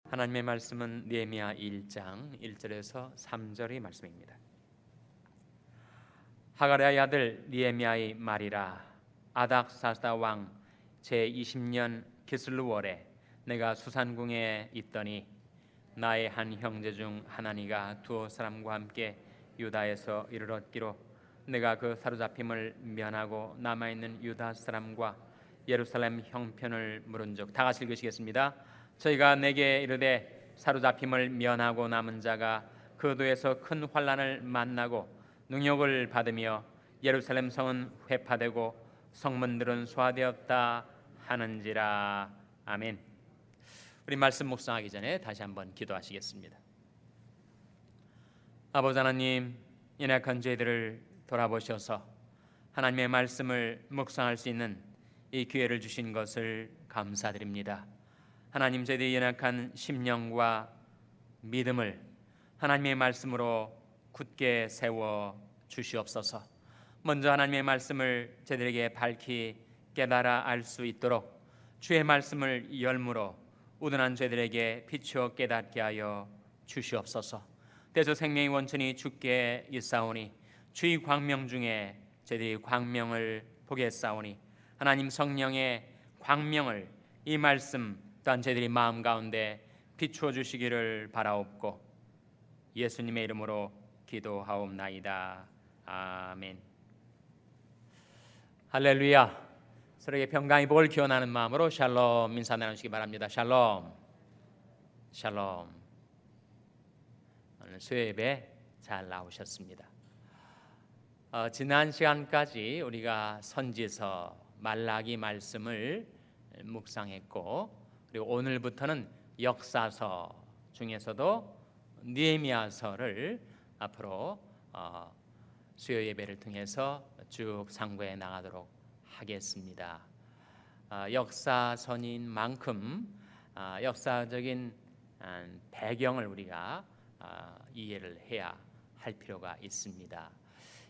하나님의 말씀은 느헤미야 1장 1절에서 3절의 말씀입니다. 하가랴의 아들 느헤미야의 말이라. 아닥사스다 왕 제20년 기슬루월에 내가 수산궁에 있더니 나의 한 형제 중 하나니가 두 사람과 함께 유다에서 이르렀기로 내가 그 사로잡힘을 면하고 남아있는 유다 사람과 예루살렘 형편을 물은즉. 다 같이 읽으시겠습니다. 저희가 내게 이르되 사로잡힘을 면하고 남은 자가 그 도에서 큰 환난을 만나고 능욕을 받으며 예루살렘 성은 회파되고 성문들은 소화되었다 하는지라. 아멘. 우리 말씀 묵상하기 전에 다시 한번 기도하시겠습니다. 아버지 하나님, 연약한 저희들을 돌아보셔서 하나님의 말씀을 묵상할 수 있는 이 기회를 주신 것을 감사드립니다. 하나님, 저희들의 연약한 심령과 믿음을 하나님의 말씀으로 굳게 세워 주시옵소서. 먼저 하나님의 말씀을 저희들에게 밝히 깨달아 알 수 있도록 주의 말씀을 열무로 우둔한 저희들에게 비추어 깨닫게 하여 주시옵소서. 대저 생명의 원천이 주께 있사오니 주의 광명 중에 저희들이 광명을 보겠사오니 하나님 성령의 광명을 이 말씀 또한 저희들이 마음 가운데 비추어 주시기를 바라옵고 예수님의 이름으로 기도하옵나이다. 아멘. 할렐루야. 서로에게 평강의 복을 기원하는 마음으로 샬롬 인사 나누시기 바랍니다. 샬롬. 샬롬. 오늘 수요 예배 잘 나오셨습니다. 지난 시간까지 우리가 선지서 말라기 말씀을 묵상했고, 그리고 오늘부터는 역사서 중에서도 느헤미야서를 앞으로 수요 예배를 통해서 쭉 상고해 나가도록 하겠습니다. 역사서인 만큼 역사적인 배경을 우리가 이해를 해야 할 필요가 있습니다.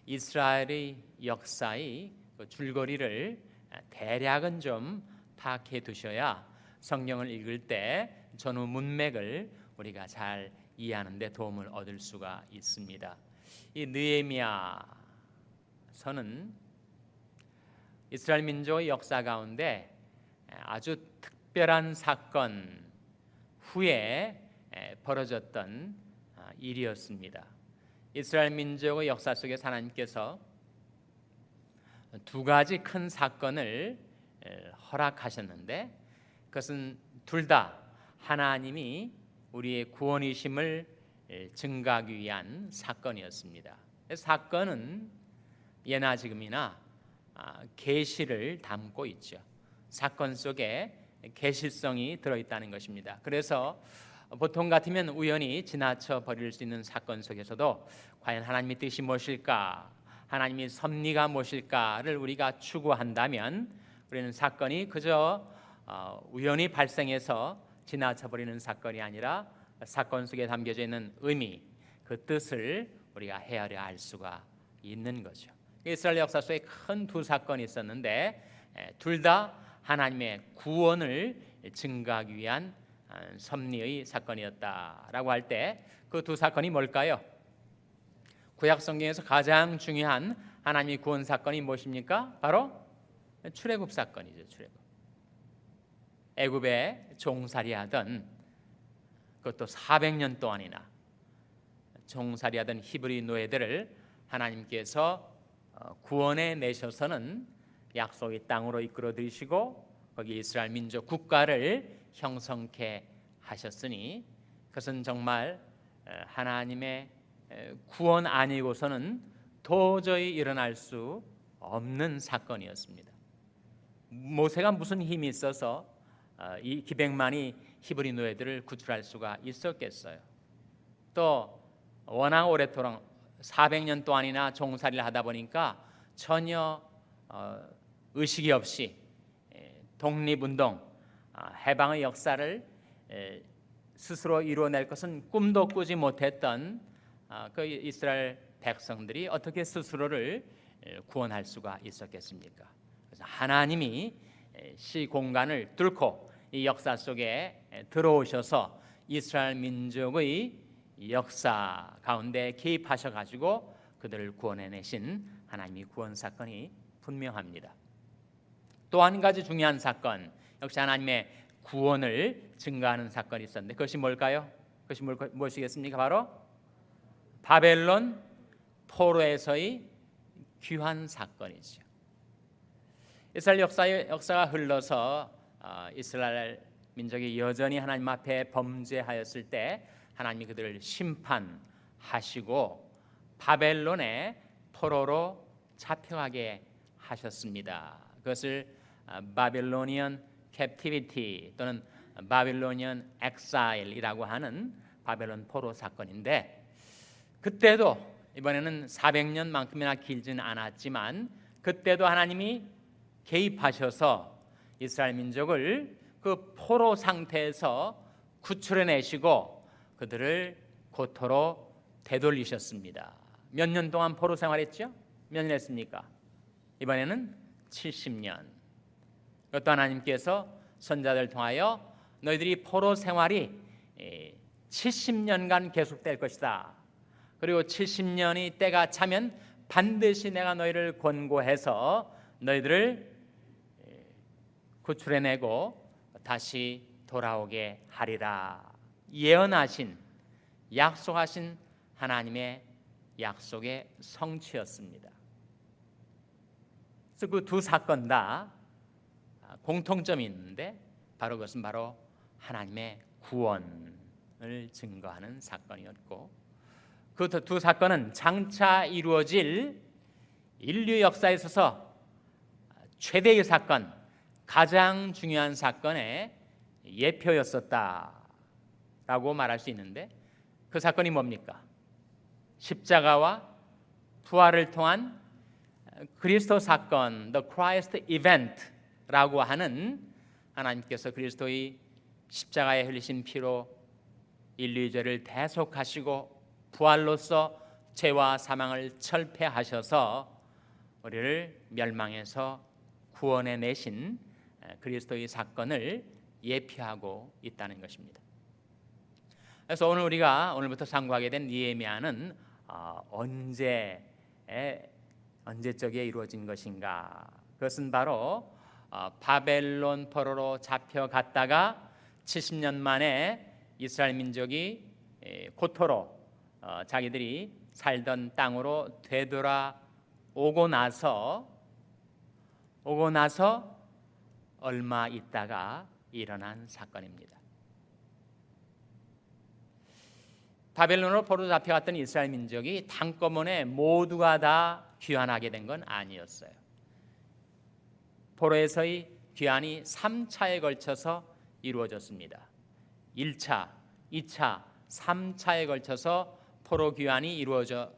이스라엘의 역사의 줄거리를 대략은 좀 파악해 두셔야 성경을 읽을 때 전후 문맥을 우리가 잘 이해하는 데 도움을 얻을 수가 있습니다. 이 느헤미야서는 이스라엘 민족의 역사 가운데 아주 특별한 사건 후에 벌어졌던 일이었습니다. 이스라엘 민족의 역사 속에서 하나님께서 두 가지 큰 사건을 허락하셨는데, 그것은 둘 다 하나님이 우리의 구원이심을 증가하기 위한 사건이었습니다. 사건은 예나 지금이나 계시를 담고 있죠. 사건 속에 계시성이 들어있다는 것입니다. 그래서 보통 같으면 우연히 지나쳐 버릴 수 있는 사건 속에서도 과연 하나님의 뜻이 무엇일까, 하나님의 섭리가 무엇일까를 우리가 추구한다면 우리는 사건이 그저 우연히 발생해서 지나쳐 버리는 사건이 아니라 사건 속에 담겨져 있는 의미, 그 뜻을 우리가 헤아려 알 수가 있는 거죠. 이스라엘 역사 속에 큰 두 사건이 있었는데 둘 다 하나님의 구원을 증가하기 위한 섭리의 사건이었다라고 할 때 그 두 사건이 뭘까요? 구약 성경에서 가장 중요한 하나님의 구원 사건이 무엇입니까? 바로 출애굽 사건이죠. 출애굽. 애굽에 종살이하던, 그것도 400년 동안이나 종살이하던 히브리 노예들을 하나님께서 구원해 내셔서는 약속의 땅으로 이끌어 들이시고 거기 이스라엘 민족 국가를 형성케 하셨으니 그것은 정말 하나님의 구원 아니고서는 도저히 일어날 수 없는 사건이었습니다. 모세가 무슨 힘이 있어서 이 기백만이 히브리 노예들을 구출할 수가 있었겠어요? 또 워낙 오랫도록 400년 동안이나 종살이를 하다 보니까 전혀 의식이 없이 독립운동, 해방의 역사를 스스로 이루어낼 것은 꿈도 꾸지 못했던 그 이스라엘 백성들이 어떻게 스스로를 구원할 수가 있었겠습니까? 그래서 하나님이 시공간을 뚫고 이 역사 속에 들어오셔서 이스라엘 민족의 역사 가운데 개입하셔가지고 그들을 구원해내신 하나님의 구원 사건이 분명합니다. 또 한 가지 중요한 사건, 역시 하나님의 구원을 증거하는 사건이 있었는데 그것이 뭘까요? 그것이 무엇이겠습니까? 바로 바벨론 포로에서의 귀환 사건이죠. 이스라엘 역사가 흘러서 이스라엘 민족이 여전히 하나님 앞에 범죄하였을 때 하나님이 그들을 심판하시고 바벨론의 포로로 잡혀가게 하셨습니다. 그것을 바빌로니언 캡티비티 또는 바빌로니언 엑사일이라고 하는 바벨론 포로 사건인데, 그때도 이번에는 400년만큼이나 길지는 않았지만 그때도 하나님이 개입하셔서 이스라엘 민족을 그 포로 상태에서 구출해내시고 그들을 고토로 되돌리셨습니다. 몇 년 동안 포로 생활했죠? 몇 년 했습니까? 이번에는 70년. 그것도 하나님께서 선자들 통하여 너희들이 포로 생활이 70년간 계속될 것이다. 그리고 70년이 때가 차면 반드시 내가 너희를 권고해서 너희들을 구출해내고 다시 돌아오게 하리라. 예언하신, 약속하신 하나님의 약속의 성취였습니다. 그래서 그 두 사건 다 공통점이 있는데 바로 그것은 바로 하나님의 구원을 증거하는 사건이었고, 그 두 사건은 장차 이루어질 인류 역사에 있어서 최대의 사건, 가장 중요한 사건의 예표였었다라고 말할 수 있는데, 그 사건이 뭡니까? 십자가와 부활을 통한 그리스도 사건, The Christ Event라고 하는 하나님께서 그리스도의 십자가에 흘리신 피로 인류의 죄를 대속하시고 부활로서 죄와 사망을 철폐하셔서 우리를 멸망에서 구원해내신 그리스도의 사건을 예표하고 있다는 것입니다. 그래서 오늘부터 상고하게 된 니에미야는 언제적에 이루어진 것인가? 그것은 바로 바벨론 포로로 잡혀갔다가 70년 만에 이스라엘 민족이 고토로 자기들이 살던 땅으로 되돌아오고 나서 얼마 있다가 일어난 사건입니다. 바벨론으로 포로 잡혀갔던 이스라엘 민족이 한꺼번에 모두가 다 귀환하게 된 건 아니었어요. 포로에서의 귀환이 3차에 걸쳐서 이루어졌습니다. 1차, 2차, 3차에 걸쳐서 포로 귀환이 이루어졌는데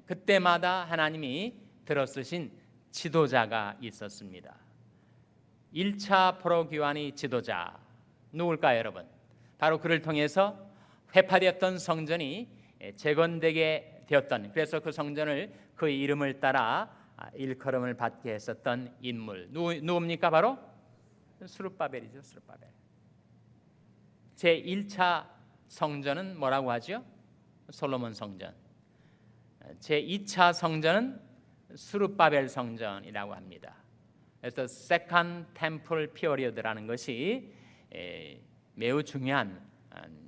그때마다 하나님이 들어쓰신 지도자가 있었습니다. 1차 포로 귀환의 지도자 누굴까요, 여러분? 바로 그를 통해서 회파되었던 성전이 재건되게 되었던, 그래서 그 성전을 그 이름을 따라 일컬음을 받게 했었던 인물 누굽니까? 바로 스룹바벨이죠. 스룹바벨. 제1차 성전은 뭐라고 하죠? 솔로몬 성전. 제2차 성전은 스룹바벨 성전이라고 합니다. 그래서 Second Temple Period라는 것이 매우 중요한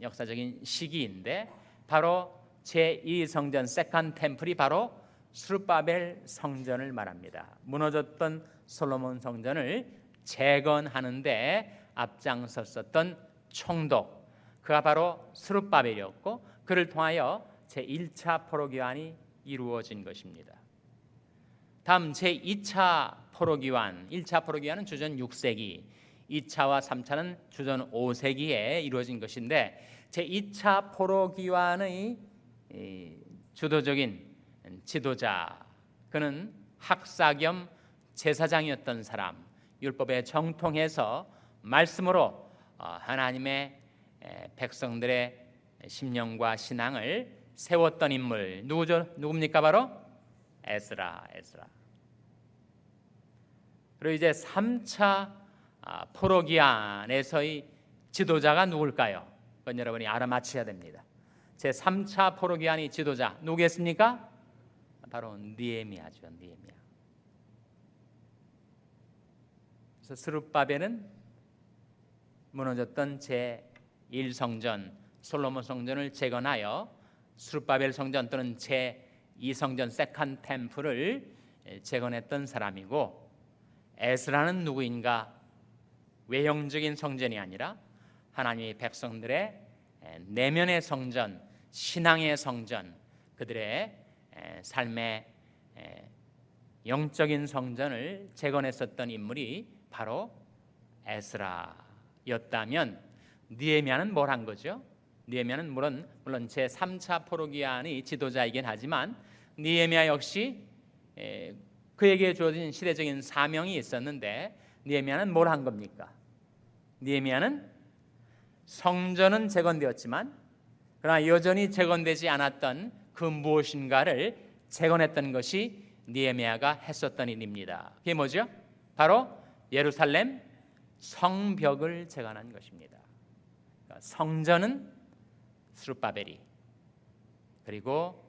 역사적인 시기인데, 바로 제2성전 Second Temple이 바로 스룹바벨 성전을 말합니다. 무너졌던 솔로몬 성전을 재건하는데 앞장섰었던 총독, 그가 바로 스룹바벨이었고, 그를 통하여 제1차 포로기환이 이루어진 것입니다. 다음 제2차 포로기환, 1차 포로기환은 주전 6세기, 2차와 3차는 주전 5세기에 이루어진 것인데, 제2차 포로기환의 주도적인 지도자, 그는 학사 겸 제사장이었던 사람, 율법에 정통해서 말씀으로 하나님의 백성들의 심령과 신앙을 세웠던 인물 누굽니까? 바로 에스라. 그리고 이제 3차 포로기환에서의 지도자가 누굴까요? 그건 여러분이 알아맞혀야 됩니다. 제3차 포로기한의 지도자 누구겠습니까? 바로 느헤미야죠. 느헤미야. 그래서 스룹바벨은 무너졌던 제1성전 솔로몬 성전을 재건하여 스룹바벨 성전 또는 제2성전 세컨 템플을 재건했던 사람이고, 에스라는 누구인가? 외형적인 성전이 아니라 하나님의 백성들의 내면의 성전, 신앙의 성전, 그들의 삶의 영적인 성전을 재건했었던 인물이 바로 에스라였다면, 느헤미야는 뭘 한 거죠? 느헤미야는 물론 제3차 포로기한의 지도자이긴 하지만 느헤미야 역시 그에게 주어진 시대적인 사명이 있었는데, 느헤미야는 뭘 한 겁니까? 느헤미야는 성전은 재건되었지만 그러나 여전히 재건되지 않았던 그 무엇인가를 재건했던 것이 느헤미야가 했었던 일입니다. 그게 뭐죠? 바로 예루살렘 성벽을 재건한 것입니다. 그러니까 성전은 스룹바벨이, 그리고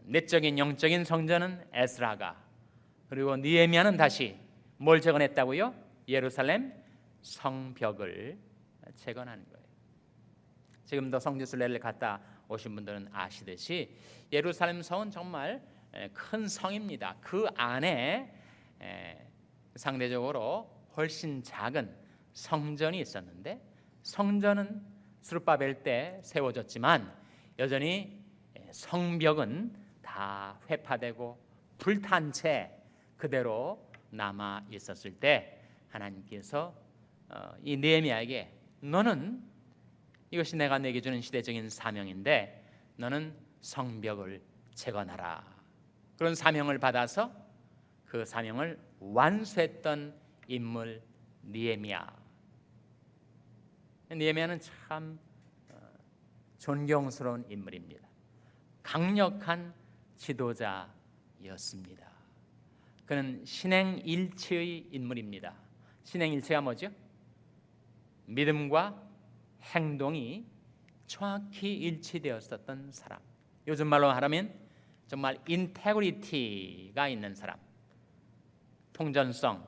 내적인 영적인 성전은 에스라가, 그리고 느헤미야는 다시 뭘 재건했다고요? 예루살렘 성벽을 재건하는 거예요. 지금도 성지순례를 갔다 오신 분들은 아시듯이 예루살렘 성은 정말 큰 성입니다. 그 안에 상대적으로 훨씬 작은 성전이 있었는데, 성전은 스룹바벨 때 세워졌지만 여전히 성벽은 다 회파되고 불탄 채 그대로 남아 있었을 때, 하나님께서 이 느헤미야에게 너는, 이것이 내가 내게 주는 시대적인 사명인데 너는 성벽을 재건하라, 그런 사명을 받아서 그 사명을 완수했던 인물 느헤미야. 느헤미야는 참 존경스러운 인물입니다. 강력한 지도자였습니다. 그는 신행일치의 인물입니다. 신행일치가 뭐죠? 믿음과 행동이 정확히 일치되었었던 사람. 요즘 말로 하라면 정말 인테그리티가 있는 사람, 통전성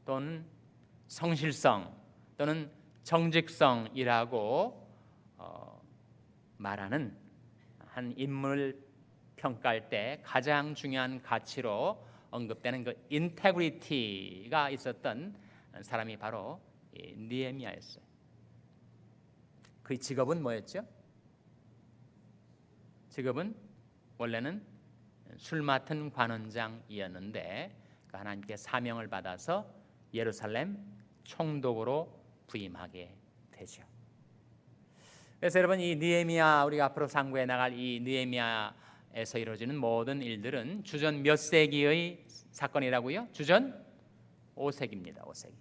또는 성실성 또는 정직성이라고 말하는 한 인물을 평가할 때 가장 중요한 가치로 언급되는 그 인테그리티가 있었던 사람이 바로 느헤미야였어요. 그의 직업은 뭐였죠? 직업은 원래는 술 맡은 관원장이었는데 하나님께 사명을 받아서 예루살렘 총독으로 부임하게 되죠. 그래서 여러분, 이 느헤미야, 우리가 앞으로 상고해 나갈 이 느헤미야에서 이루어지는 모든 일들은 주전 몇 세기의 사건이라고요? 주전 5세기입니다. 5세기.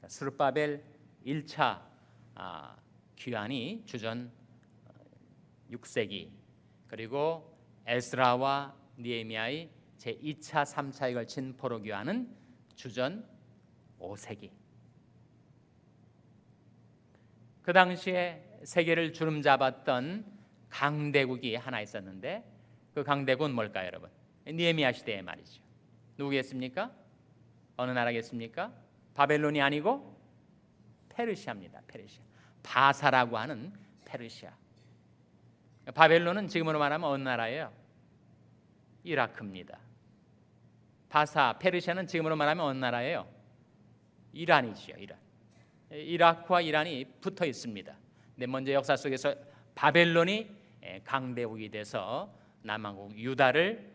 스룹바벨 1차 귀환이 주전 6세기, 그리고 에스라와 느헤미야의 제2차, 3차에 걸친 포로 귀환은 주전 5세기. 그 당시에 세계를 주름잡았던 강대국이 하나 있었는데 그 강대국은 뭘까요, 여러분? 느헤미야 시대의 말이죠. 누구겠습니까? 어느 나라겠습니까? 바벨론이 아니고 페르시아입니다. 페르시아. 바사라고 하는 페르시아. 바벨론은 지금으로 말하면 어느 나라예요? 이라크입니다. 바사, 페르시아는 지금으로 말하면 어느 나라예요? 이란이죠. 이란. 이라크와 이란이 붙어 있습니다. 근데 먼저 역사 속에서 바벨론이 강대국이 돼서 남한국 유다를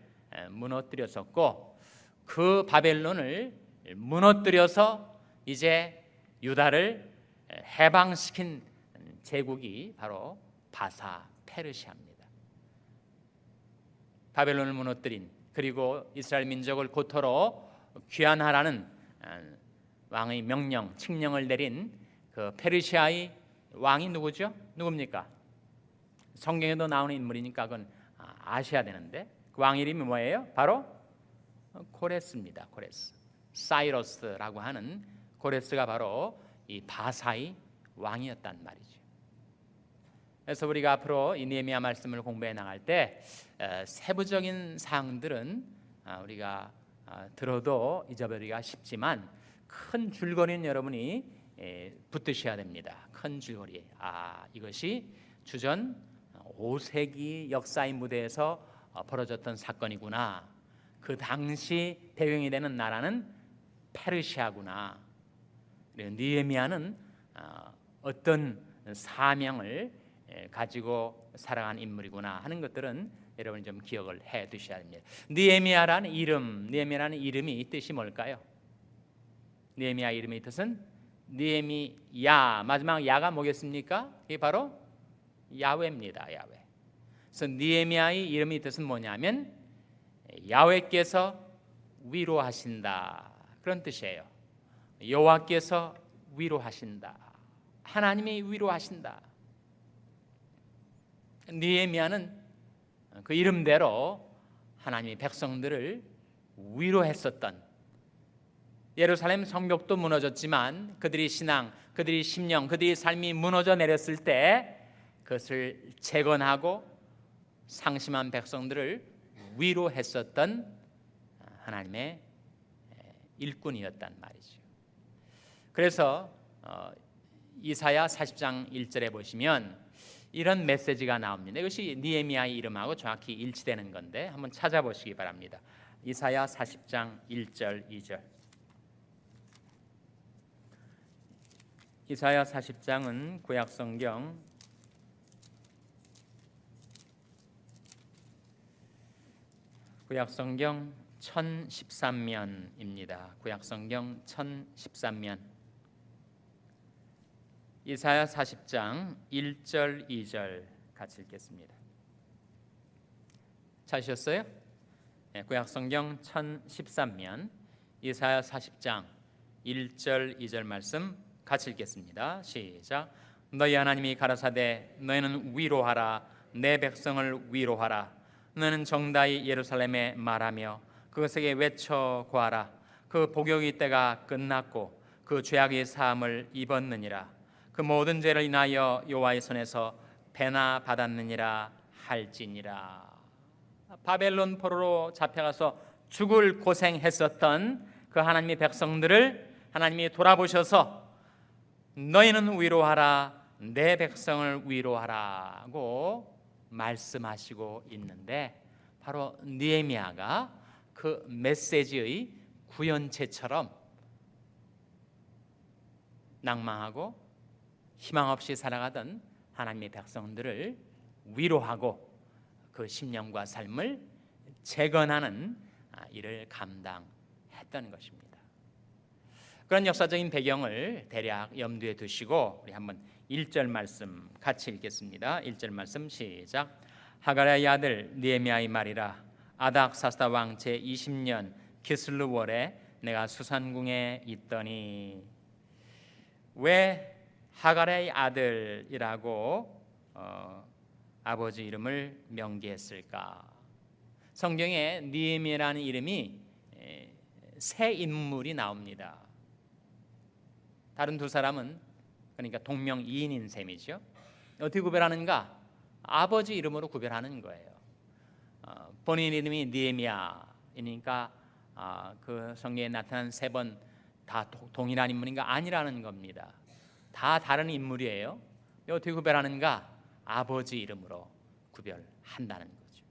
무너뜨렸었고, 그 바벨론을 무너뜨려서 이제 유다를 해방시킨 제국이 바로 바사 페르시아입니다. 바벨론을 무너뜨린, 그리고 이스라엘 민족을 고토로 귀환하라는 왕의 명령, 칙령을 내린 그 페르시아의 왕이 누구죠? 누굽니까? 성경에도 나오는 인물이니까 그건 아셔야 되는데, 그 왕 이름이 뭐예요? 바로 고레스입니다. 고레스. 사이러스라고 하는 고레스가 바로 이 바사의 왕이었단 말이죠. 그래서 우리가 앞으로 이 느헤미야 말씀을 공부해 나갈 때 세부적인 사항들은 우리가 들어도 잊어버리기가 쉽지만 큰 줄거리는 여러분이 붙드셔야 됩니다. 큰 줄거리. 이것이 주전 5세기 역사의 무대에서 벌어졌던 사건이구나. 그 당시 배경이 되는 나라는 페르시아구나. 느헤미야는 어떤 사명을 가지고 살아간 인물이구나 하는 것들은 여러분이 좀 기억을 해 두셔야 됩니다. 느헤미야라는 이름이 뜻이 뭘까요? 느헤미야 이름의 뜻은 느헤미야, 마지막 야가 뭐겠습니까? 이게 바로 야훼입니다. 야훼. 그래서 느헤미야의 이름의 뜻은 뭐냐면 야훼께서 위로하신다, 그런 뜻이에요. 여호와께서 위로하신다, 하나님이 위로하신다. 느헤미야는 그 이름대로 하나님의 백성들을 위로했었던, 예루살렘 성벽도 무너졌지만 그들의 신앙, 그들의 심령, 그들의 삶이 무너져 내렸을 때 그것을 재건하고 상심한 백성들을 위로했었던 하나님의 일꾼이었단 말이죠. 그래서 이사야 40장 1절에 보시면 이런 메시지가 나옵니다. 이것이 느헤미야의 이름하고 정확히 일치되는 건데 한번 찾아보시기 바랍니다. 이사야 40장 1절 2절. 이사야 40장은 구약성경 1013면입니다. 구약성경 1013면. 이사야 40장 1절 2절 같이 읽겠습니다. 찾으셨어요? 구약성경 1013면 이사야 40장 1절 2절 말씀 같이 읽겠습니다. 시작. 너희 하나님이 가라사대 너희는 위로하라, 내 백성을 위로하라. 너는 정다이 예루살렘에 말하며 그것에게 외쳐 고하라. 그 복역의 때가 끝났고 그 죄악의 사함을 입었느니라. 그 모든 죄를 인하여 여호와의 손에서 배나 받았느니라 할지니라. 바벨론 포로로 잡혀가서 죽을 고생했었던 그 하나님의 백성들을 하나님이 돌아보셔서 너희는 위로하라, 내 백성을 위로하라고 말씀하시고 있는데, 바로 느헤미야가 그 메시지의 구현체처럼 낭망하고 희망 없이 살아가던 하나님의 백성들을 위로하고 그 심령과 삶을 재건하는 일을 감당했던 것입니다. 그런 역사적인 배경을 대략 염두에 두시고 우리 한번 1절 말씀 같이 읽겠습니다. 1절 말씀 시작. 하가랴의 아들 느헤미야의 말이라. 아닥사스다 왕 제20년 기슬루월에 내가 수산궁에 있더니. 왜 하가랴의 아들이라고 아버지 이름을 명기했을까? 성경에 느헤미야라는 이름이 세 인물이 나옵니다. 다른 두 사람은 그러니까 동명이인인 셈이죠. 어떻게 구별하는가? 아버지 이름으로 구별하는 거예요. 본인 이름이 느헤미야이니까 그 성경에 나타난 세 번 다 동일한 인물인가? 아니라는 겁니다. 다 다른 인물이에요. 어떻게 구별하는가? 아버지 이름으로 구별한다는 거죠.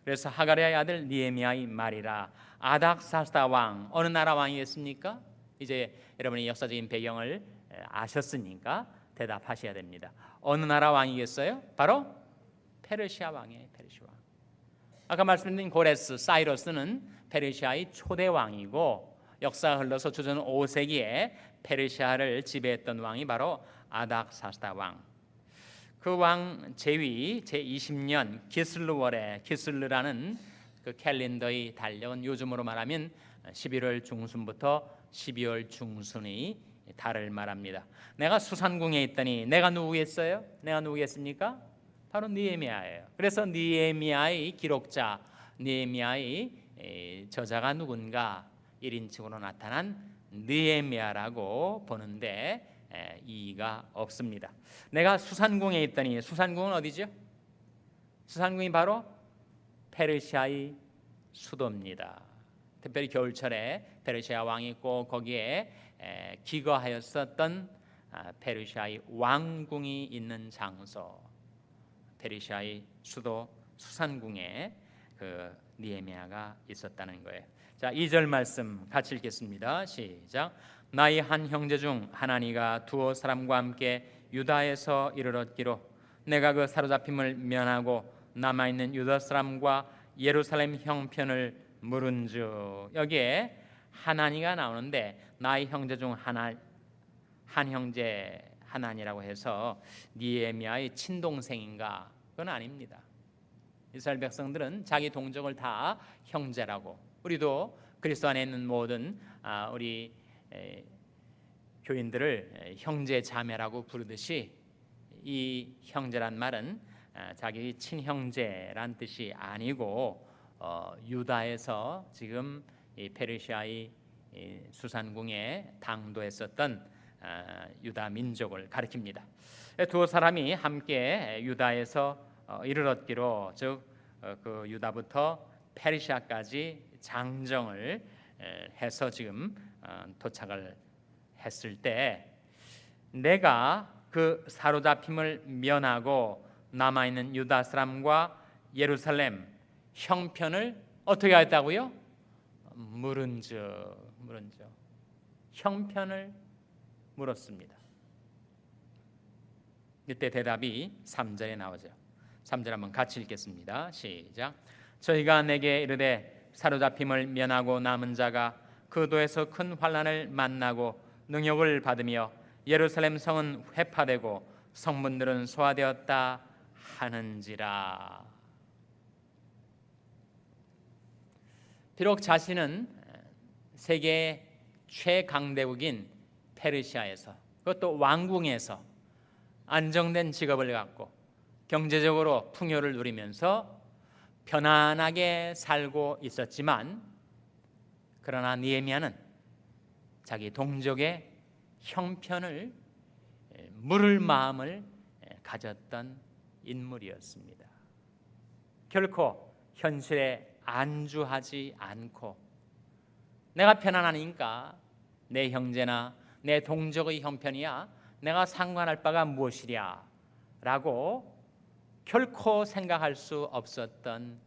그래서 하가랴의 아들 느헤미야의 말이라. 아닥사스다 왕, 어느 나라 왕이었습니까? 이제 여러분이 역사적인 배경을 아셨으니까 대답하셔야 됩니다. 어느 나라 왕이겠어요? 바로 페르시아 왕이에요. 페르시아 왕. 아까 말씀드린 고레스, 사이러스는 페르시아의 초대 왕이고, 역사가 흘러서 주전 5세기에 페르시아를 지배했던 왕이 바로 아닥사스다 왕. 그 왕 제위 제20년 기슬루월에, 기슬루라는 그 캘린더의 달력은 요즘으로 말하면 11월 중순부터 12월 중순의 달을 말합니다. 내가 수산궁에 있더니 내가 누구겠어요? 내가 누구겠습니까? 바로 느헤미야예요. 그래서 느헤미야의 기록자, 느헤미야의 저자가 누군가? 1인칭으로 나타난 느헤미야라고 보는데 이의가 없습니다. 내가 수산궁에 있더니, 수산궁은 어디죠? 수산궁이 바로 페르시아의 수도입니다. 특별히 겨울철에 페르시아 왕이 꼭 거기에 기거하였었던 페르시아의 왕궁이 있는 장소, 페르시아의 수도 수산궁에 그 느헤미야가 있었다는 거예요. 자, 2절 말씀 같이 읽겠습니다. 시작. 나의 한 형제 중 하나니가 두어 사람과 함께 유다에서 이르렀기로 내가 그 사로잡힘을 면하고 남아있는 유다 사람과 예루살렘 형편을 물은즉, 여기에 하나니가 나오는데 나의 형제 중 한 형제 하나니라고 해서 느헤미야의 친동생인가? 그건 아닙니다. 이스라엘 백성들은 자기 동족을 다 형제라고, 우리도 그리스도 안에 있는 모든 우리 교인들을 형제 자매라고 부르듯이, 이 형제란 말은 자기 친형제란 뜻이 아니고 유다에서 지금 이 페르시아의 수산궁에 당도했었던 유다 민족을 가리킵니다. 두 사람이 함께 유다에서 이르렀기로, 즉 그 유다부터 페르시아까지 장정을 해서 지금 도착을 했을 때, 내가 그 사로잡힘을 면하고 남아있는 유다 사람과 예루살렘 형편을 어떻게 하였다고요? 물은즉 형편을 물었습니다. 이때 대답이 3절에 나오죠. 3절 한번 같이 읽겠습니다. 시작. 저희가 내게 이르되 사로잡힘을 면하고 남은 자가 그 도에서 큰 환난을 만나고 능욕을 받으며 예루살렘 성은 회파되고 성문들은 소화되었다 하는지라. 비록 자신은 세계 최강대국인 페르시아에서, 그것도 왕궁에서 안정된 직업을 갖고 경제적으로 풍요를 누리면서 편안하게 살고 있었지만, 그러나 느헤미야는 자기 동족의 형편을 물을 마음을 가졌던 인물이었습니다. 결코 현실에 안주하지 않고 내가 편안하니까 내 형제나 내 동족의 형편이야 내가 상관할 바가 무엇이랴 라고 결코 생각할 수 없었던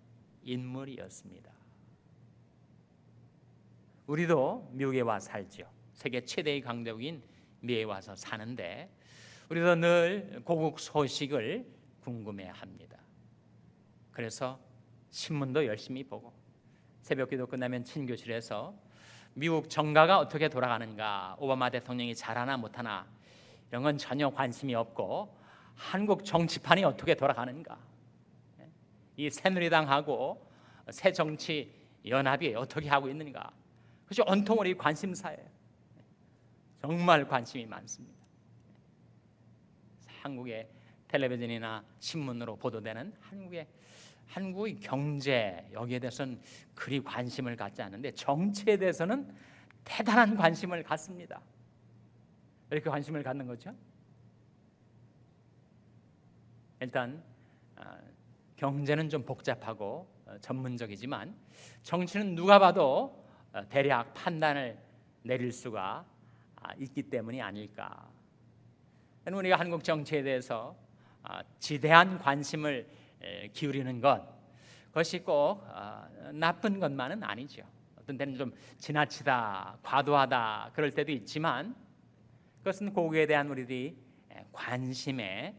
인물이었습니다. 우리도 미국에 와 살죠. 세계 최대의 강대국인 미국에 와서 사는데 우리도 늘 고국 소식을 궁금해합니다. 그래서 신문도 열심히 보고 새벽기도 끝나면 친교실에서 미국 정가가 어떻게 돌아가는가, 오바마 대통령이 잘하나 못하나 이런 건 전혀 관심이 없고 한국 정치판이 어떻게 돌아가는가, 이 새누리당하고 새정치연합이 어떻게 하고 있는가, 그것이 온통 우리 관심사예요. 정말 관심이 많습니다. 한국의 텔레비전이나 신문으로 보도되는 한국의 경제, 여기에 대해서는 그리 관심을 갖지 않는데 정치에 대해서는 대단한 관심을 갖습니다. 왜 이렇게 관심을 갖는 거죠? 일단 경제는 좀 복잡하고 전문적이지만 정치는 누가 봐도 대략 판단을 내릴 수가 있기 때문이 아닐까. 우리가 한국 정치에 대해서 지대한 관심을 기울이는 그것이 꼭 나쁜 것만은 아니죠. 어떤 때는 좀 지나치다, 과도하다 그럴 때도 있지만 그것은 고국에 대한 우리들이 관심의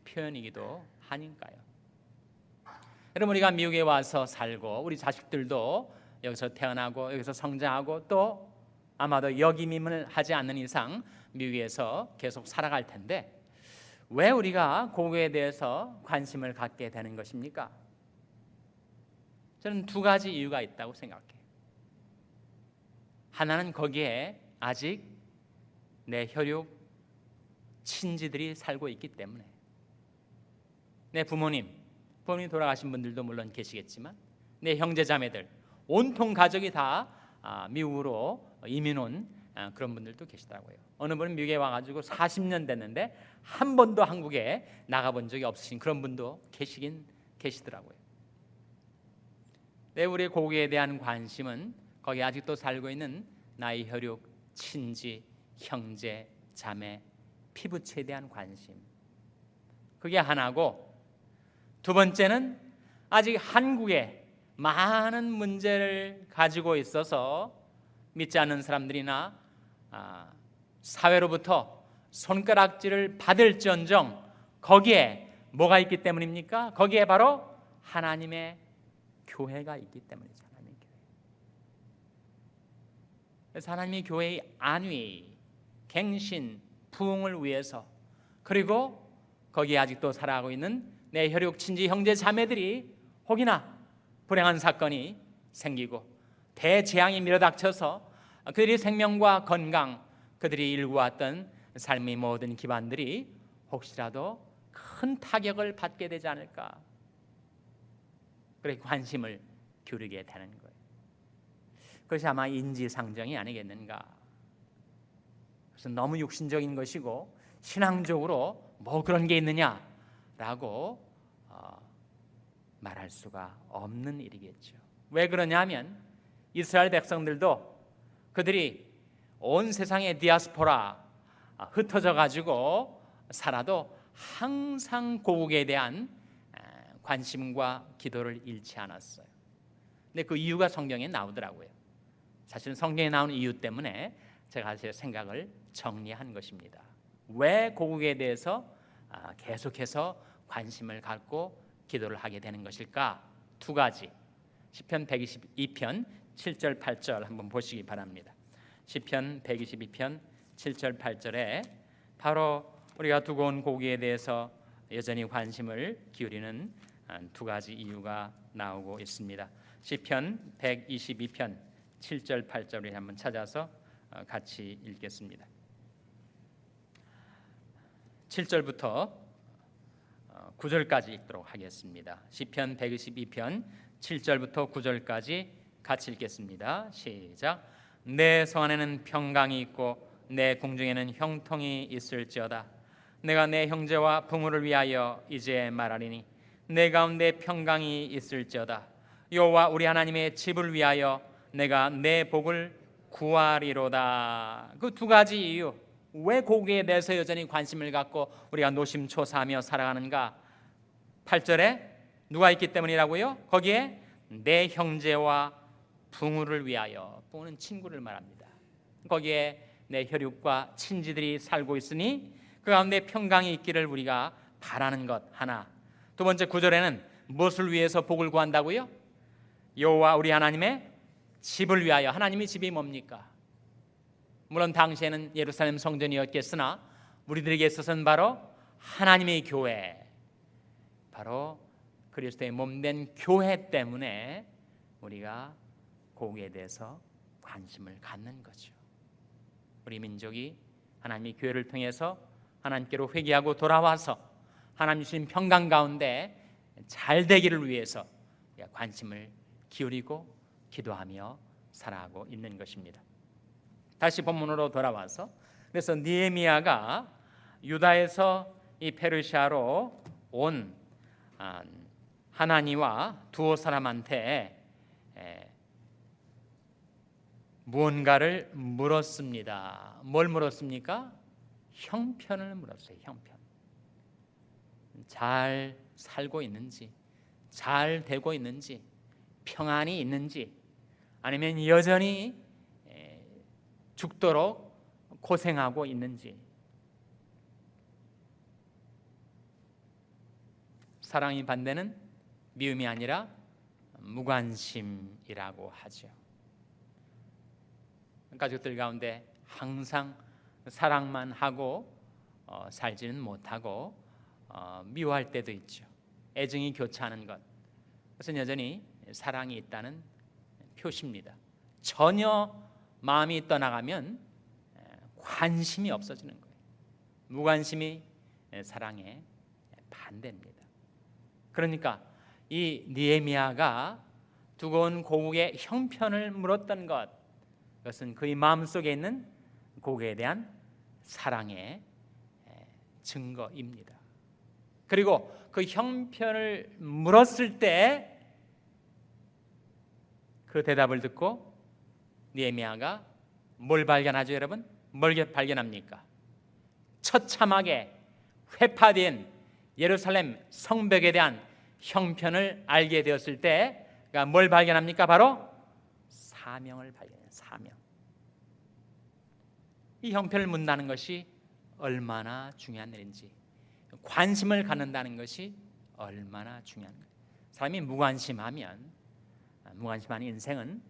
표현이기도 하니까요. 여러분, 우리가 미국에 와서 살고 우리 자식들도 여기서 태어나고 여기서 성장하고 또 아마도 역이민을 하지 않는 이상 미국에서 계속 살아갈 텐데 왜 우리가 고국에 대해서 관심을 갖게 되는 것입니까? 저는 두 가지 이유가 있다고 생각해요. 하나는 거기에 아직 내 혈육 친지들이 살고 있기 때문에, 내 부모님 돌아가신 분들도 물론 계시겠지만 내 형제자매들 온통 가족이 다 미국으로 이민 온 그런 분들도 계시더라고요. 어느 분은 미국에 와가지고 40년 됐는데 한 번도 한국에 나가본 적이 없으신 그런 분도 계시긴 계시더라고요. 네, 우리 고국에 대한 관심은 거기 아직도 살고 있는 나의 혈육, 친지, 형제, 자매, 피부체에 대한 관심, 그게 하나고, 두 번째는 아직 한국에 많은 문제를 가지고 있어서 믿지 않는 사람들이나 사회로부터 손가락질을 받을지언정 거기에 뭐가 있기 때문입니까? 거기에 바로 하나님의 교회가 있기 때문이죠. 하나님의 교회. 그래서 하나님의 교회의 안위, 갱신, 부흥을 위해서, 그리고 거기에 아직도 살아가고 있는 내 혈육 친지 형제 자매들이 혹이나 불행한 사건이 생기고 대재앙이 밀어닥쳐서 그들이 생명과 건강, 그들이 일구었던 삶의 모든 기반들이 혹시라도 큰 타격을 받게 되지 않을까, 그렇게 관심을 기울이게 되는 거예요. 그것이 아마 인지상정이 아니겠는가. 그래서 너무 육신적인 것이고 신앙적으로 뭐 그런 게 있느냐라고 말할 수가 없는 일이겠죠. 왜 그러냐면 이스라엘 백성들도 그들이 온 세상의 디아스포라 흩어져 가지고 살아도 항상 고국에 대한 관심과 기도를 잃지 않았어요. 근데 그 이유가 성경에 나오더라고요. 사실은 성경에 나오는 이유 때문에 제가 제 생각을 정리한 것입니다. 왜 고국에 대해서 계속해서 관심을 갖고 기도를 하게 되는 것일까? 두 가지. 시편 122편 7절 8절 한번 보시기 바랍니다. 시편 122편 7절 8절에 바로 우리가 두고 온 고기에 대해서 여전히 관심을 기울이는 두 가지 이유가 나오고 있습니다. 시편 122편 7절 8절을 한번 찾아서 같이 읽겠습니다. 7절부터 9절까지 읽도록 하겠습니다. 시편 122편 7절부터 9절까지 같이 읽겠습니다. 시작. 내 성 안에는 평강이 있고 내 궁중에는 형통이 있을지어다. 내가 내 형제와 부모를 위하여 이제 말하리니 내 가운데 평강이 있을지어다. 여호와 우리 하나님의 집을 위하여 내가 내 복을 구하리로다. 그 두 가지 이유, 왜 고기에 대해서 여전히 관심을 갖고 우리가 노심초사하며 살아가는가? 8절에 누가 있기 때문이라고요? 거기에 내 형제와 부모를 위하여, 부모는 친구를 말합니다. 거기에 내 혈육과 친지들이 살고 있으니 그 가운데 평강이 있기를 우리가 바라는 것 하나. 두 번째 9절에는 무엇을 위해서 복을 구한다고요? 여호와 우리 하나님의 집을 위하여. 하나님의 집이 뭡니까? 물론 당시에는 예루살렘 성전이었겠으나 우리들에게 있어서는 바로 하나님의 교회, 바로 그리스도의 몸된 교회 때문에 우리가 고기에 대해서 관심을 갖는 거죠. 우리 민족이 하나님의 교회를 통해서 하나님께로 회개하고 돌아와서 하나님 주신 평강 가운데 잘 되기를 위해서 관심을 기울이고 기도하며 살아가고 있는 것입니다. 다시 본문으로 돌아와서, 그래서 느헤미야가 유다에서 이 페르시아로 온 하나니와 두어 사람한테 무언가를 물었습니다. 뭘 물었습니까? 형편을 물었어요. 형편. 잘 살고 있는지, 잘 되고 있는지, 평안이 있는지, 아니면 여전히 죽도록 고생하고 있는지. 사랑의 반대는 미움이 아니라 무관심이라고 하죠. 가족들 가운데 항상 사랑만 하고 살지는 못하고 미워할 때도 있죠. 애정이 교차하는 것, 그것은 여전히 사랑이 있다는 표시입니다. 전혀 마음이 떠나가면 관심이 없어지는 거예요. 무관심이 사랑의 반대입니다. 그러니까 이 느헤미야가 두고 온 고국의 형편을 물었던 것, 그것은 그의 마음속에 있는 고객에 대한 사랑의 증거입니다. 그리고 그 형편을 물었을 때 그 대답을 듣고 느헤미야가 뭘 발견하죠, 여러분? 뭘 발견합니까? 처참하게 회파된 예루살렘 성벽에 대한 형편을 알게 되었을 때 그가 뭘 발견합니까? 바로 사명을 발견해요. 사명. 이 형편을 묻는다는 것이 얼마나 중요한 일인지, 관심을 갖는다는 것이 얼마나 중요한 거예요. 사람이 무관심한 인생은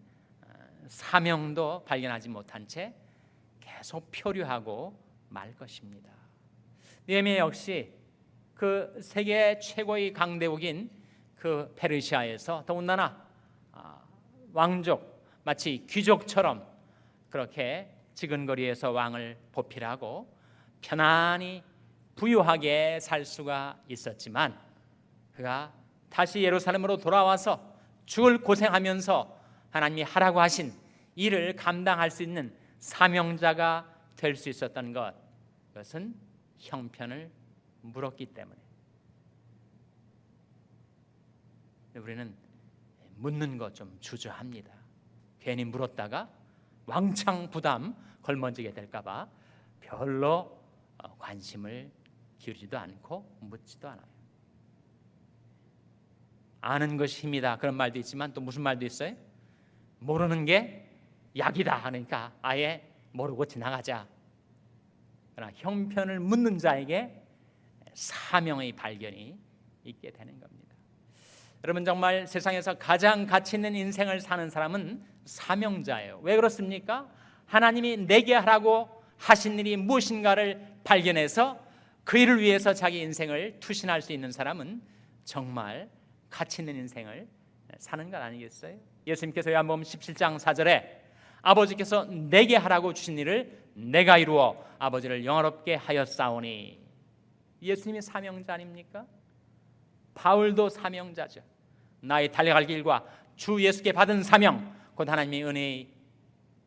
사명도 발견하지 못한 채 계속 표류하고 말 것입니다. 느헤미야 역시 그 세계 최고의 강대국인 그 페르시아에서 더군다나 왕족, 마치 귀족처럼 그렇게 지근거리에서 왕을 보필하고 편안히 부유하게 살 수가 있었지만 그가 다시 예루살렘으로 돌아와서 죽을 고생하면서 하나님이 하라고 하신 일을 감당할 수 있는 사명자가 될 수 있었던 것, 그것은 형편을 물었기 때문에. 우리는 묻는 것 좀 주저합니다. 괜히 물었다가 왕창 부담 걸머지게 될까 봐 별로 관심을 기울이지도 않고 묻지도 않아요. 아는 것이 힘이다, 그런 말도 있지만 또 무슨 말도 있어요? 모르는 게 약이다. 그러니까 아예 모르고 지나가자. 그러나 형편을 묻는 자에게 사명의 발견이 있게 되는 겁니다. 여러분, 정말 세상에서 가장 가치 있는 인생을 사는 사람은 사명자예요. 왜 그렇습니까? 하나님이 내게 하라고 하신 일이 무엇인가를 발견해서 그 일을 위해서 자기 인생을 투신할 수 있는 사람은 정말 가치 있는 인생을 사는 것 아니겠어요? 예수님께서 요한복음 17장 4절에 아버지께서 내게 하라고 주신 일을 내가 이루어 아버지를 영화롭게 하였사오니, 예수님이 사명자 아닙니까? 바울도 사명자죠. 나의 달려갈 길과 주 예수께 받은 사명, 곧 하나님의 은혜의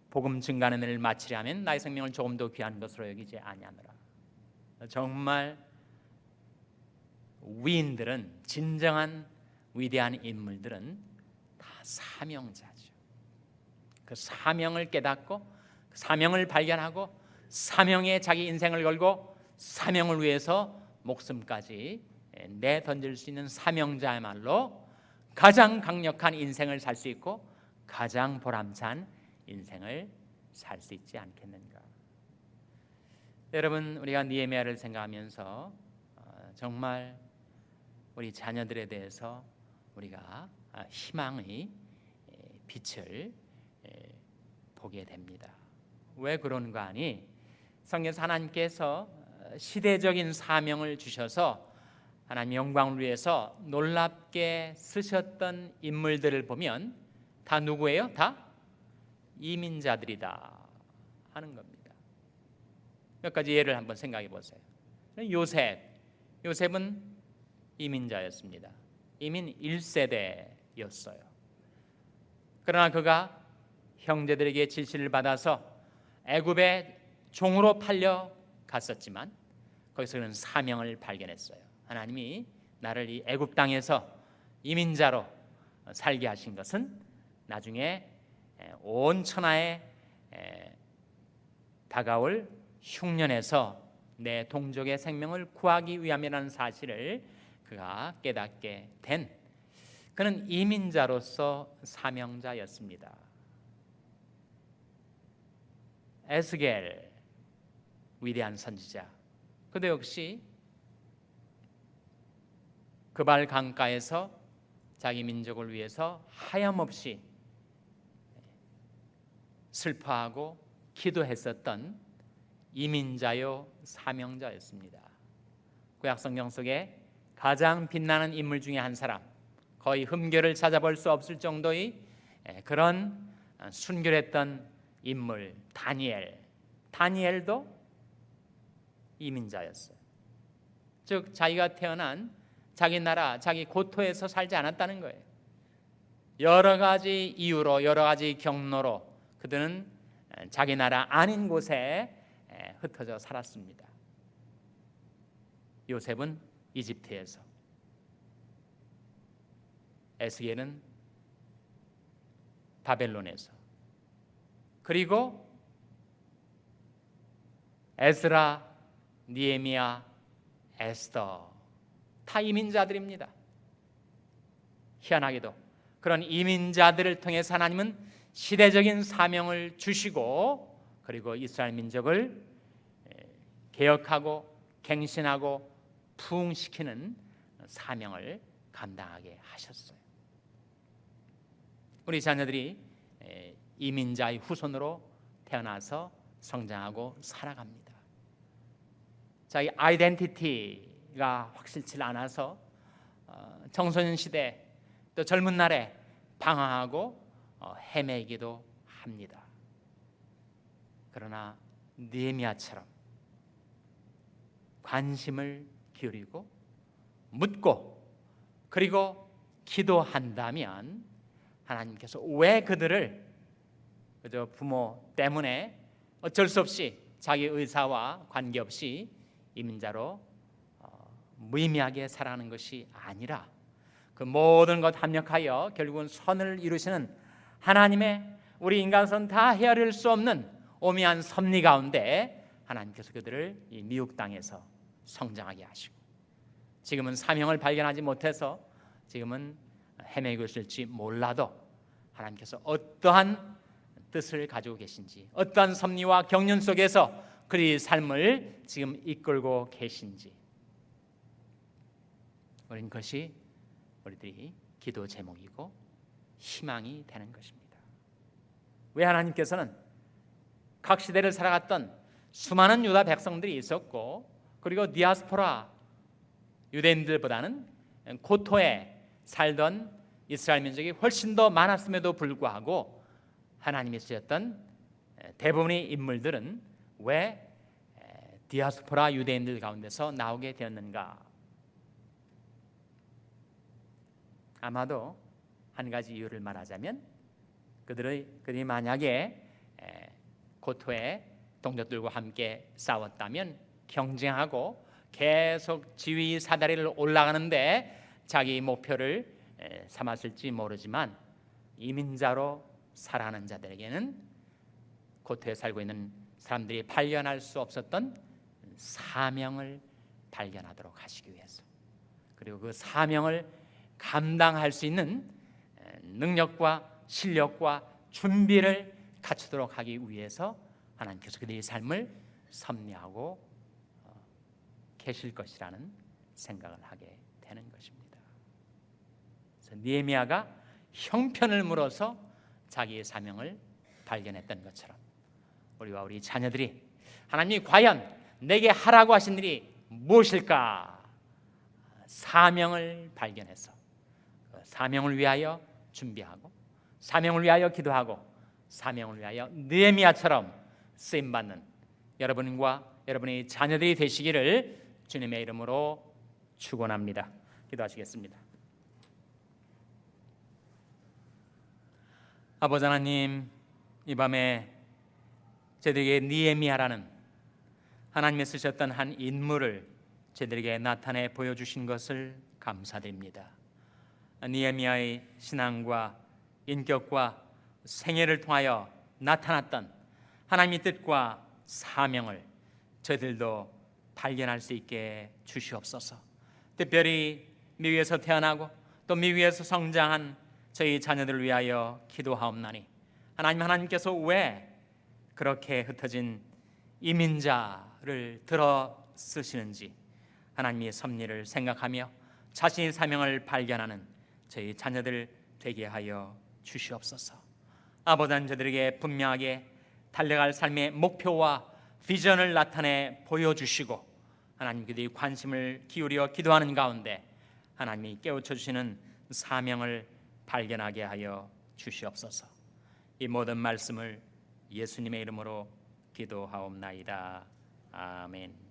복음 증가하는 일을 마치려 하면 나의 생명을 조금 더 귀한 것으로 여기지 아니하노라. 정말 위인들은, 진정한 위대한 인물들은 다 사명자죠. 그 사명을 깨닫고 사명을 발견하고 사명에 자기 인생을 걸고 사명을 위해서 목숨까지 내던질 수 있는 사명자야말로 가장 강력한 인생을 살 수 있고 가장 보람찬 인생을 살 수 있지 않겠는가. 여러분, 우리가 느헤미야를 생각하면서 정말 우리 자녀들에 대해서 우리가 희망의 빛을 보게 됩니다. 왜 그런가 하니, 성경에서 하나님께서 시대적인 사명을 주셔서 하나님 영광을 위해서 놀랍게 쓰셨던 인물들을 보면 다 누구예요? 다 이민자들이다 하는 겁니다. 몇 가지 예를 한번 생각해 보세요. 요셉은 이민자였습니다. 이민 1세대였어요. 그러나 그가 형제들에게 지시를 받아서 애굽의 종으로 팔려 갔었지만 거기서 그는 사명을 발견했어요. 하나님이 나를 이 애굽 땅에서 이민자로 살게 하신 것은 나중에 온 천하에 다가올 흉년에서 내 동족의 생명을 구하기 위함이라는 사실을 그가 깨닫게 된, 그는 이민자로서 사명자였습니다. 에스겔, 위대한 선지자, 그도 역시 그발 강가에서 자기 민족을 위해서 하염없이 슬퍼하고 기도했었던 이민자요 사명자였습니다. 구약 성경 속에 가장 빛나는 인물 중에 한 사람, 거의 흠결을 찾아볼 수 없을 정도의 그런 순결했던 인물, 다니엘도 이민자였어요. 즉 자기가 태어난 자기 나라, 자기 고토에서 살지 않았다는 거예요. 여러 가지 이유로, 여러 가지 경로로 그들은 자기 나라 아닌 곳에 흩어져 살았습니다. 요셉은 이집트에서, 에스겔은 바벨론에서, 그리고 에스라, 니에미야, 에스더 다 이민자들입니다. 희한하게도 그런 이민자들을 통해서 하나님은 시대적인 사명을 주시고, 그리고 이스라엘 민족을 개혁하고 갱신하고 부흥시키는 사명을 감당하게 하셨어요. 우리 자녀들이 이민자의 후손으로 태어나서 성장하고 살아갑니다. 자기 아이덴티티가 확실치 않아서 청소년 시대 또 젊은 날에 방황하고 헤매기도 합니다. 그러나 느헤미야처럼 관심을 기울이고 묻고 그리고 기도한다면 하나님께서 왜 그들을 그저 부모 때문에 어쩔 수 없이 자기 의사와 관계없이 이민자로 무의미하게 살아가는 것이 아니라 그 모든 것 합력하여 결국은 선을 이루시는 하나님의 우리 인간선 다 헤아릴 수 없는 오묘한 섭리 가운데 하나님께서 그들을 이 미국 땅에서 성장하게 하시고, 지금은 사명을 발견하지 못해서 지금은 헤매고 있을지 몰라도 하나님께서 어떠한 뜻을 가지고 계신지, 어떠한 섭리와 경륜 속에서 그의 삶을 지금 이끌고 계신지, 우리는 그것이 우리들이 기도 제목이고 희망이 되는 것입니다. 왜 하나님께서는 각 시대를 살아갔던 수많은 유다 백성들이 있었고, 그리고 디아스포라 유대인들보다는 고토에 살던 이스라엘 민족이 훨씬 더 많았음에도 불구하고 하나님이 쓰셨던 대부분의 인물들은 왜 디아스포라 유대인들 가운데서 나오게 되었는가? 아마도 한 가지 이유를 말하자면 그들이 만약에 고토의 동족들과 함께 싸웠다면 경쟁하고 계속 지위 사다리를 올라가는데 자기 목표를 삼았을지 모르지만, 이민자로 살아가는 자들에게는 고토에 살고 있는 사람들이 발견할 수 없었던 사명을 발견하도록 하시기 위해서, 그리고 그 사명을 감당할 수 있는 능력과 실력과 준비를 갖추도록 하기 위해서 하나님께서 그들의 삶을 섭리하고 계실 것이라는 생각을 하게 되는 것입니다. 그래서 느헤미야가 형편을 물어서 자기의 사명을 발견했던 것처럼 우리와 우리 자녀들이 하나님이 과연 내게 하라고 하신 일이 무엇일까? 사명을 발견해서 사명을 위하여 준비하고, 사명을 위하여 기도하고, 사명을 위하여 느헤미야처럼 쓰임받는 여러분과 여러분의 자녀들이 되시기를 주님의 이름으로 축원합니다. 기도하시겠습니다. 아버지 하나님, 이 밤에 저희들에게 느헤미야라는 하나님이 쓰셨던 한 인물을 저희들에게 나타내 보여주신 것을 감사드립니다. 느헤미야의 신앙과 인격과 생애를 통하여 나타났던 하나님의 뜻과 사명을 저희들도 발견할 수 있게 주시옵소서. 특별히 미국에서 태어나고 또 미국에서 성장한 저희 자녀들을 위하여 기도하옵나니, 하나님께서 왜 그렇게 흩어진 이민자를 들어 쓰시는지 하나님의 섭리를 생각하며 자신의 사명을 발견하는 저희 자녀들 되게 하여 주시옵소서. 아버지 하나님, 저들에게 분명하게 달려갈 삶의 목표와 비전을 나타내 보여주시고, 하나님 그들이 관심을 기울여 기도하는 가운데 하나님이 깨우쳐 주시는 사명을 발견하게 하여 주시옵소서. 이 모든 말씀을 예수님의 이름으로 기도하옵나이다. 아멘.